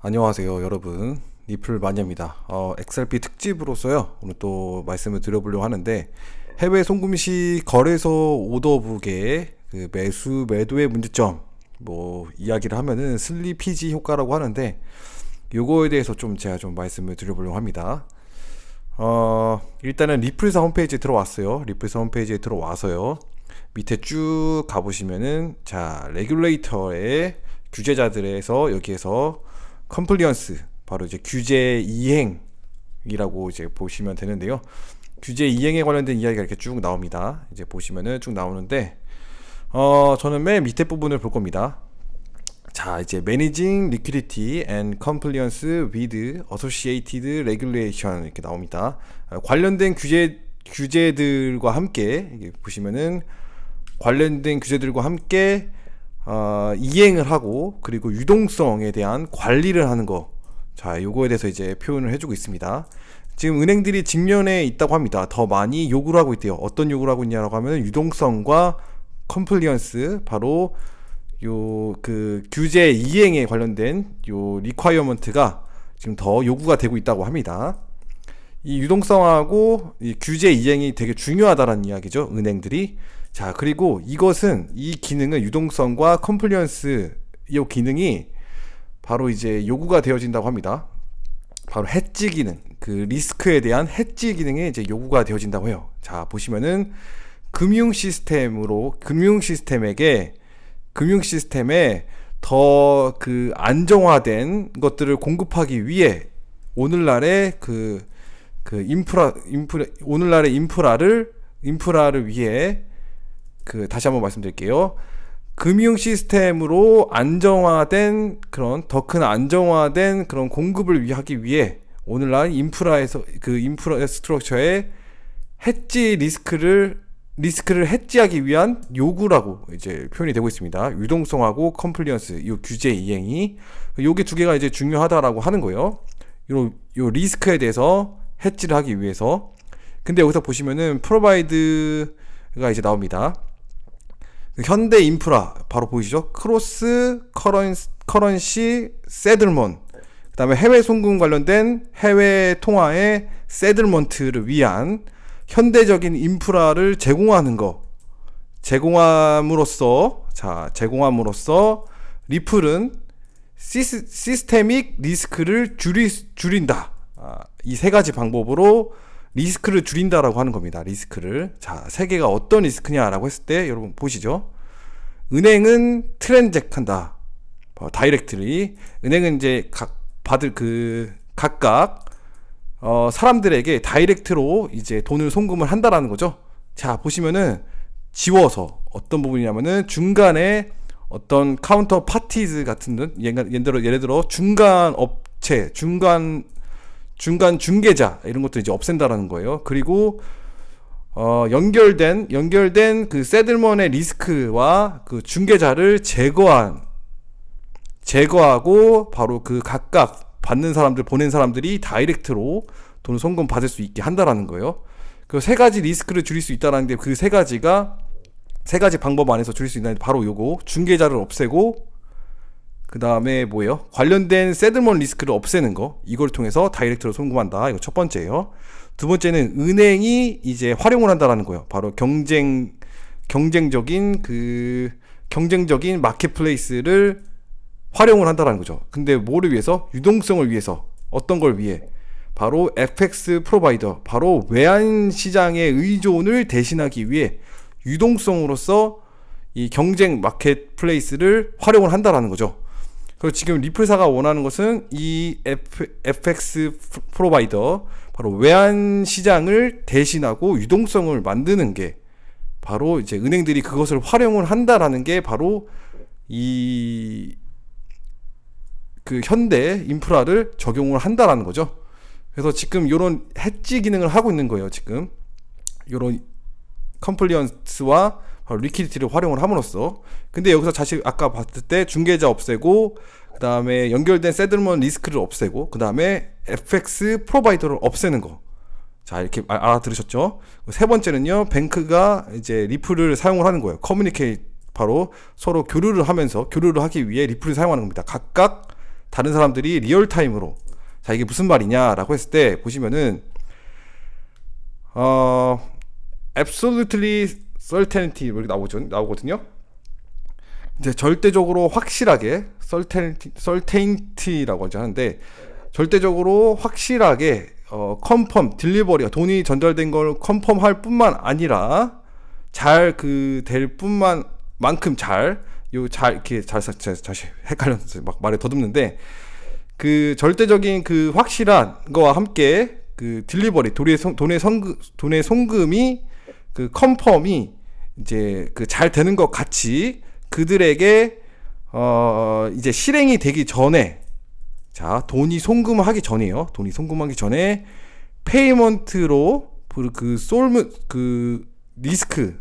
안녕하세요 여러분, 리플 마녀입니다. XRP 특집으로서요 오늘 또 말씀을 드려보려고 하는데, 해외 송금 시 거래소 오더북의 그 매수 매도의 문제점 뭐 이야기를 하면은 슬리피지 효과라고 하는데, 요거에 대해서 좀 제가 좀 말씀을 드려보려고 합니다. 일단은 리플사 홈페이지에 들어왔어요. 리플사 홈페이지에 들어와서요, 밑에 쭉 가보시면은 자, 레귤레이터의 규제자들에서 여기에서 컴플리언스, 바로 이제 규제 이행이라고 이제 보시면 되는데요. 규제 이행에 관련된 이야기가 이렇게 쭉 나옵니다. 이제 보시면은 쭉 나오는데, 저는 맨 밑에 부분을 볼 겁니다. 자, 이제 Managing Liquidity and Compliance with Associated Regulation 이렇게 나옵니다. 관련된 규제들과 함께, 이게 보시면은 관련된 규제들과 함께 이행을 하고, 그리고 유동성에 대한 관리를 하는 거. 자, 요거에 대해서 이제 표현을 해주고 있습니다. 지금 은행들이 직면에 있다고 합니다. 더 많이 요구를 하고 있대요. 어떤 요구를 하고 있냐라고 하면 유동성과 컴플리언스, 바로 요 그 규제 이행에 관련된 요 리콰이어먼트가 지금 더 요구가 되고 있다고 합니다. 이 유동성하고 이 규제 이행이 되게 중요하다라는 이야기죠, 은행들이. 자, 그리고 이것은, 이 기능은, 유동성과 컴플리언스 이 기능이 바로 이제 요구가 되어진다고 합니다. 바로 해지 기능, 그 리스크에 대한 해지 기능이 이제 요구가 되어진다고 해요. 자, 보시면은 금융 시스템에 더 그 안정화된 것들을 공급하기 위해 오늘날의 오늘날의 인프라를 위해, 다시 한번 말씀드릴게요. 금융 시스템으로 안정화된 그런 더 큰 안정화된 그런 공급을 하기 위해 오늘날 인프라에서 인프라 스트럭처의 해지 리스크를 해지하기 위한 요구라고 이제 표현이 되고 있습니다. 유동성하고 컴플리언스, 이 규제 이행이, 요게 두 개가 이제 중요하다라고 하는 거예요. 요 리스크에 대해서 해지를 하기 위해서. 근데 여기서 보시면은 프로바이드가 이제 나옵니다. 현대 인프라, 바로 보이시죠? 크로스 커런시 세들먼, 그 다음에 해외 송금 관련된 해외 통화의 세들먼트를 위한 현대적인 인프라를 제공함으로써 리플은 시스테믹 리스크를 줄인다. 이 세 가지 방법으로 리스크를 줄인다라고 하는 겁니다. 리스크를. 자, 세 개가 어떤 리스크냐라고 했을 때 여러분 보시죠. 은행은 트랜잭한다. 다이렉트리. 은행은 이제 각각 사람들에게 다이렉트로 이제 돈을 송금을 한다라는 거죠. 자, 보시면은 지워서, 어떤 부분이냐면은 중간에 어떤 카운터 파티즈 같은, 예를 들어 중간 업체, 중간 중개자, 이런 것들 이제 없앤다라는 거예요. 그리고 연결된 그 세들먼의 리스크와 그 중개자를 제거하고, 바로 그 각각 보낸 사람들이 다이렉트로 돈 송금 받을 수 있게 한다라는 거예요. 그 세 가지 리스크를 줄일 수 있다라는데, 그 세 가지 방법 안에서 줄일 수 있다는데, 바로 요거 중개자를 없애고, 그 다음에 뭐예요? 관련된 세들먼 리스크를 없애는 거, 이걸 통해서 다이렉트로 송금한다. 이거 첫 번째예요. 두 번째는 은행이 이제 활용을 한다라는 거예요. 바로 경쟁적인 마켓플레이스를 활용을 한다라는 거죠. 근데 뭐를 위해서? 유동성을 위해서. 어떤 걸 위해? 바로 FX 프로바이더, 바로 외환 시장의 의존을 대신하기 위해 유동성으로서 이 경쟁 마켓플레이스를 활용을 한다라는 거죠. 그리고 지금 리플사가 원하는 것은 이 FX 프로바이더, 바로 외환 시장을 대신하고 유동성을 만드는 게, 바로 이제 은행들이 그것을 활용을 한다라는 게 바로 현대 인프라를 적용을 한다라는 거죠. 그래서 지금 이런 해지 기능을 하고 있는 거예요. 지금 이런 컴플리언스와 리퀴디티를 활용을 함으로써. 근데 여기서 아까 봤을 때 중개자 없애고, 그 다음에 연결된 세들먼 리스크를 없애고, 그 다음에 FX 프로바이더를 없애는 거. 자, 이렇게 알아들으셨죠? 세 번째는요, 뱅크가 이제 리플을 사용을 하는 거예요. 커뮤니케이트, 바로 서로 교류를 하기 위해 리플을 사용하는 겁니다. 각각 다른 사람들이 리얼타임으로, 자 이게 무슨 말이냐라고 했을 때 보시면은 absolutely certainty 이렇게 나오거든요. 이제 절대적으로 확실하게 certainty라고 하는데, 절대적으로 확실하게 컨펌 딜리버리가, 돈이 전달된 걸 컨펌할 뿐만 아니라 잘 될 뿐만 만큼 이렇게 다시 헷갈렸어요. 막 말에 더듬는데, 그 절대적인 그 확실한 거와 함께 그 딜리버리, 돈의 송금이, 그 컨펌이 이제 그 잘 되는 것 같이 그들에게 이제 실행이 되기 전에, 자 돈이 송금하기 전에요. 돈이 송금하기 전에 페이먼트로 그 리스크,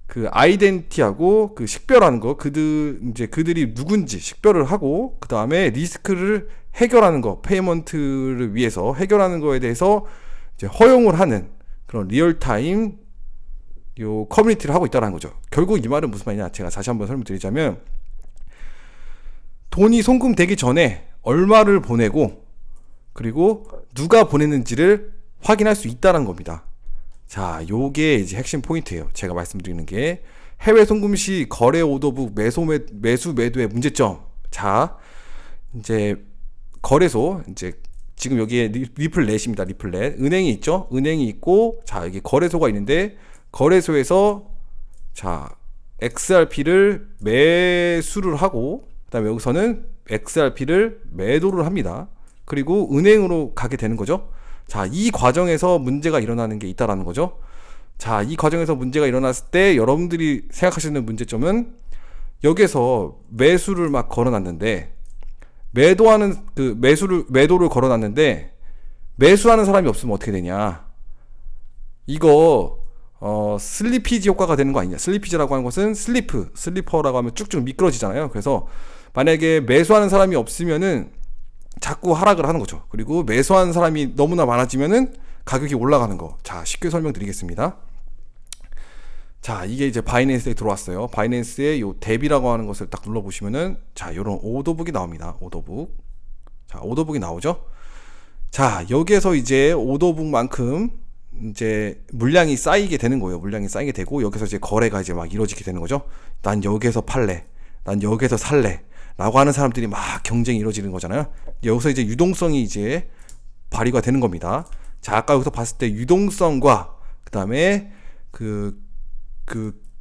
그 아이덴티하고 그 식별하는 거, 그들이 누군지 식별을 하고, 그 다음에 리스크를 해결하는 거, 페이먼트를 위해서 해결하는 거에 대해서 이제 허용을 하는 그런 리얼타임 요 커뮤니티를 하고 있다는 거죠. 결국 이 말은 무슨 말이냐, 제가 다시 한번 설명드리자면, 돈이 송금되기 전에 얼마를 보내고 그리고 누가 보냈는지를 확인할 수 있다는 겁니다. 자, 요게 이제 핵심 포인트예요. 제가 말씀드리는 게 해외 송금 시 거래 오더북 매수 매도의 문제점. 자, 이제 거래소, 이제 지금 여기에 리플렛입니다. 리플렛. 은행이 있죠. 은행이 있고, 자, 여기 거래소가 있는데, 거래소에서 자, XRP를 매수를 하고, 그다음에 여기서는 XRP를 매도를 합니다. 그리고 은행으로 가게 되는 거죠. 자, 이 과정에서 문제가 일어나는 게 있다라는 거죠. 자, 이 과정에서 문제가 일어났을 때 여러분들이 생각하시는 문제점은, 여기서 매수를 막 걸어놨는데, 매도를 걸어놨는데 매수하는 사람이 없으면 어떻게 되냐, 이거 슬리피지 효과가 되는 거 아니냐. 슬리피지라고 하는 것은 슬리퍼라고 하면 쭉쭉 미끄러지잖아요. 그래서 만약에 매수하는 사람이 없으면은 자꾸 하락을 하는 거죠. 그리고 매수하는 사람이 너무나 많아지면은 가격이 올라가는 거. 자, 쉽게 설명드리겠습니다. 자, 이게 이제 바이낸스에 들어왔어요. 바이낸스에 요 대비라고 하는 것을 딱 눌러보시면은, 자, 요런 오더북이 나옵니다. 오더북. 자, 오더북이 나오죠. 자, 여기에서 이제 오더북만큼 이제 물량이 쌓이게 되는 거예요. 물량이 쌓이게 되고, 여기서 이제 거래가 이제 막 이루어지게 되는 거죠. 난 여기에서 팔래, 난 여기에서 살래 라고 하는 사람들이 막 경쟁이 이루어지는 거잖아요. 여기서 이제 유동성이 이제 발휘가 되는 겁니다. 자, 아까 여기서 봤을 때 유동성과 그 다음에 그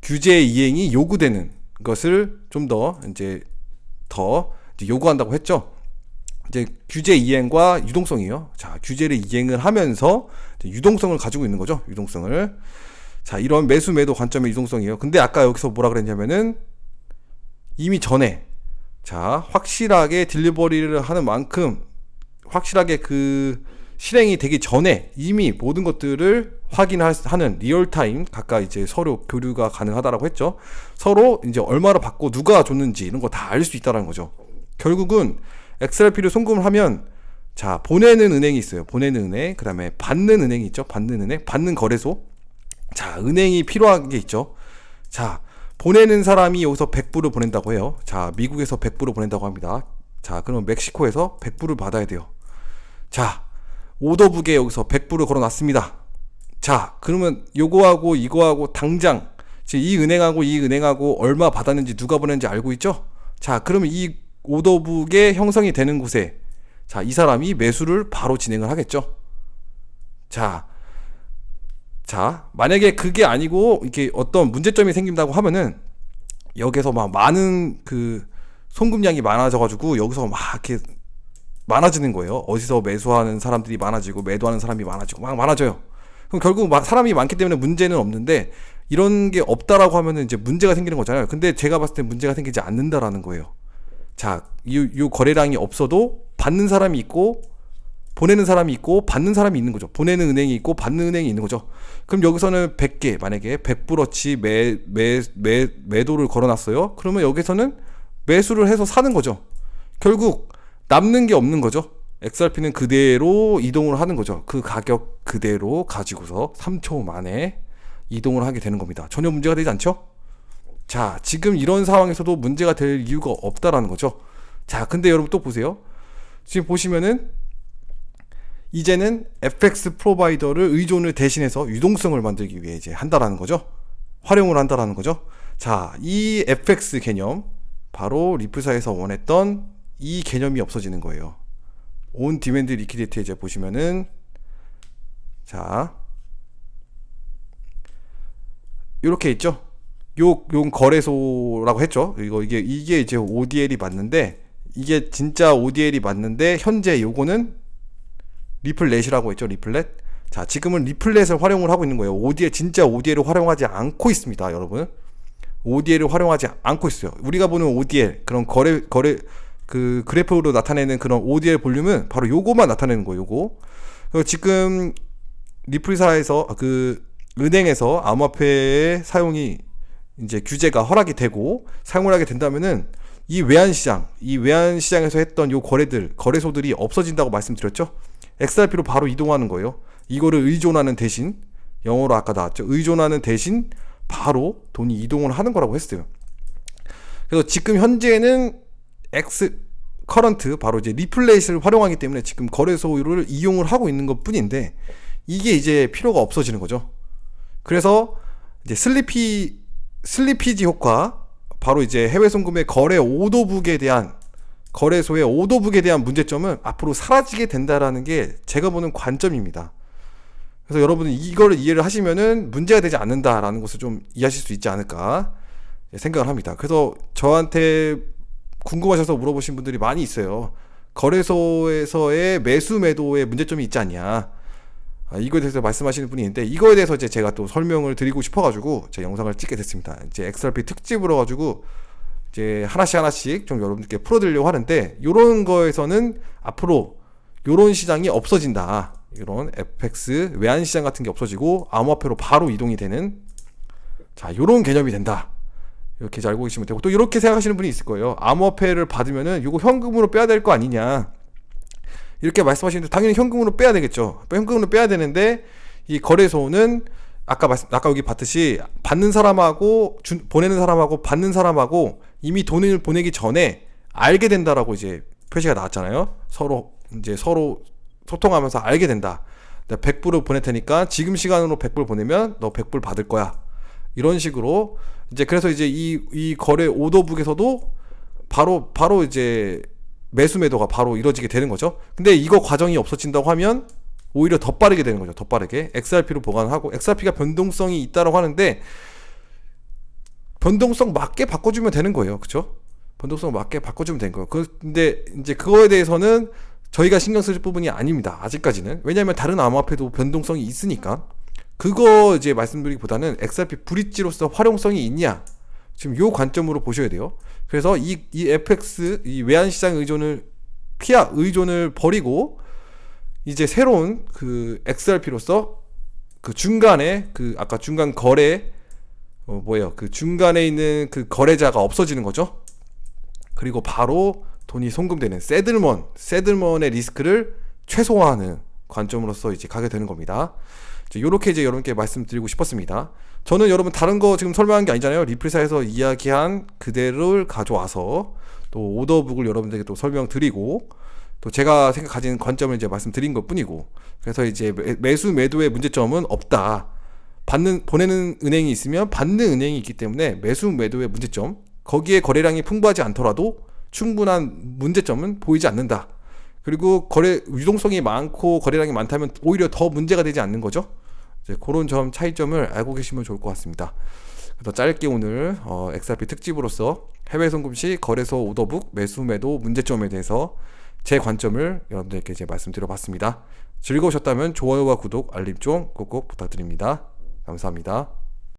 규제 이행이 요구되는 것을 좀 더 요구한다고 했죠. 이제 규제 이행과 유동성이요. 자, 규제를 이행을 하면서 유동성을 가지고 있는 거죠. 유동성을. 자, 이런 매수 매도 관점의 유동성이에요. 근데 아까 여기서 뭐라 그랬냐면은, 이미 전에, 자, 확실하게 딜리버리를 하는 만큼, 확실하게 그 실행이 되기 전에 이미 모든 것들을 확인하는 리얼타임, 각각 이제 서로 교류가 가능하다라고 했죠. 서로 이제 얼마로 받고 누가 줬는지 이런 거 다 알 수 있다라는 거죠. 결국은 XRP를 송금을 하면, 자, 보내는 은행이 있어요. 보내는 은행, 그 다음에 받는 은행이 있죠. 받는 은행, 받는 거래소. 자, 은행이 필요한 게 있죠. 자, 보내는 사람이 여기서 100불을 보낸다고 해요. 자, 미국에서 100불을 보낸다고 합니다. 자, 그러면 멕시코에서 100불을 받아야 돼요. 자, 오더북에 여기서 100불을 걸어놨습니다. 자, 그러면 요거하고 이거하고 당장 이 은행하고 얼마 받았는지 누가 보냈는지 알고 있죠? 자, 그러면 이 오더북에 형성이 되는 곳에, 자, 이 사람이 매수를 바로 진행을 하겠죠. 자, 만약에 그게 아니고 이렇게 어떤 문제점이 생긴다고 하면은, 여기서 막 많은 그 송금량이 많아져가지고 여기서 막 이렇게 많아지는 거예요. 어디서 매수하는 사람들이 많아지고 매도하는 사람이 많아지고 막 많아져요. 그럼 결국 사람이 많기 때문에 문제는 없는데, 이런 게 없다라고 하면은 이제 문제가 생기는 거잖아요. 근데 제가 봤을 때 문제가 생기지 않는다라는 거예요. 자, 이 거래량이 없어도 받는 사람이 있고 보내는 사람이 있고 받는 사람이 있는 거죠. 보내는 은행이 있고 받는 은행이 있는 거죠. 그럼 여기서는 100개, 만약에 100불어치 매도를 걸어놨어요. 그러면 여기서는 매수를 해서 사는 거죠. 결국 남는 게 없는 거죠. XRP는 그대로 이동을 하는 거죠. 그 가격 그대로 가지고서 3초 만에 이동을 하게 되는 겁니다. 전혀 문제가 되지 않죠? 자, 지금 이런 상황에서도 문제가 될 이유가 없다라는 거죠. 자, 근데 여러분 또 보세요. 지금 보시면은 이제는 FX 프로바이더를 의존을 대신해서 유동성을 만들기 위해 이제 한다라는 거죠. 활용을 한다라는 거죠. 자, 이 FX 개념, 바로 리플사에서 원했던 이 개념이 없어지는 거예요. 온 디맨드 리퀴디티 이제 보시면은, 자, 이렇게 있죠. 요 거래소라고 했죠. 이게 이제 ODL이 맞는데, 이게 진짜 ODL이 맞는데, 현재 요거는 리플렛이라고 했죠. 리플렛. 자, 지금은 리플렛을 활용을 하고 있는 거예요. ODL, 진짜 ODL을 활용하지 않고 있습니다, 여러분. ODL을 활용하지 않고 있어요. 우리가 보는 ODL, 그런 그 그래프로 나타내는 그런 ODL 볼륨은 바로 요거만 나타내는 거예요. 요거. 그리고 지금 리플사에서 그 은행에서 암호화폐의 사용이 이제 규제가 허락이 되고 사용을 하게 된다면은 이 외환시장에서 했던 요 거래소들이 없어진다고 말씀드렸죠. XRP로 바로 이동하는 거예요. 이거를 의존하는 대신, 영어로 아까 나왔죠. 의존하는 대신 바로 돈이 이동을 하는 거라고 했어요. 그래서 지금 현재는 커런트, 바로 이제 리플렛을 활용하기 때문에 지금 거래소를 이용을 하고 있는 것 뿐인데, 이게 이제 필요가 없어지는 거죠. 그래서 이제 슬리피지 효과, 바로 이제 해외 송금의 거래소의 오더북에 대한 문제점은 앞으로 사라지게 된다라는 게 제가 보는 관점입니다. 그래서 여러분은 이거를 이해를 하시면은 문제가 되지 않는다라는 것을 좀 이해하실 수 있지 않을까 생각을 합니다. 그래서 저한테 궁금하셔서 물어보신 분들이 많이 있어요. 거래소에서의 매수 매도의 문제점이 있지 않냐, 이거에 대해서 말씀하시는 분이 있는데, 이거에 대해서 이제 제가 또 설명을 드리고 싶어가지고 제 영상을 찍게 됐습니다. 이제 XRP 특집으로 가지고 이제 하나씩 좀 여러분들께 풀어드리려고 하는데, 요런 거에서는 앞으로 요런 시장이 없어진다. 이런 FX 외환시장 같은 게 없어지고 암호화폐로 바로 이동이 되는, 자, 요런 개념이 된다. 이렇게 잘 알고 계시면 되고, 또 이렇게 생각하시는 분이 있을 거예요. 암호화폐를 받으면은 요거 현금으로 빼야 될 거 아니냐, 이렇게 말씀하시는데, 당연히 현금으로 빼야 되겠죠. 현금으로 빼야 되는데, 이 거래소는 아까 여기 봤듯이 받는 사람하고 보내는 사람하고 받는 사람하고 이미 돈을 보내기 전에 알게 된다라고 이제 표시가 나왔잖아요. 서로 소통하면서 알게 된다. 내가 100불을 보낼 테니까 지금 시간으로 100불 보내면 너 100불 받을 거야. 이런 식으로 이제, 그래서 이제 이 거래 오더북에서도 바로 이제 매수 매도가 바로 이루어지게 되는 거죠. 근데 이거 과정이 없어진다고 하면 오히려 더 빠르게 되는 거죠. 더 빠르게 XRP로 보관하고, XRP가 변동성이 있다라고 하는데 변동성 맞게 바꿔주면 되는 거예요. 그렇죠? 변동성 맞게 바꿔주면 되는 거예요. 근데 이제 그거에 대해서는 저희가 신경 쓸 부분이 아닙니다. 아직까지는. 왜냐하면 다른 암호화폐도 변동성이 있으니까. 그거 이제 말씀드리기보다는 XRP 브릿지로서 활용성이 있냐, 지금 요 관점으로 보셔야 돼요. 그래서 이 FX, 이 외환시장 의존을 버리고 이제 새로운 그 XRP로서 그 중간에 아까 중간 거래 그 중간에 있는 그 거래자가 없어지는 거죠. 그리고 바로 돈이 송금되는 세들먼의 리스크를 최소화하는 관점으로서 이제 가게 되는 겁니다. 요렇게 이제 여러분께 말씀드리고 싶었습니다. 저는 여러분 다른 거 지금 설명한 게 아니잖아요. 리플사에서 이야기한 그대로를 가져와서 또 오더북을 여러분들에게 또 설명드리고, 또 제가 가진 관점을 이제 말씀드린 것 뿐이고, 그래서 이제 매수 매도의 문제점은 없다. 보내는 은행이 있으면 받는 은행이 있기 때문에 매수 매도의 문제점, 거기에 거래량이 풍부하지 않더라도 충분한 문제점은 보이지 않는다. 그리고 유동성이 많고 거래량이 많다면 오히려 더 문제가 되지 않는 거죠. 이제 그런 차이점을 알고 계시면 좋을 것 같습니다. 그래서 짧게 오늘 XRP 특집으로서 해외 송금 시 거래소 오더북 매수 매도 문제점에 대해서 제 관점을 여러분들께 이제 말씀드려봤습니다. 즐거우셨다면 좋아요와 구독, 알림종 꼭꼭 부탁드립니다. 감사합니다.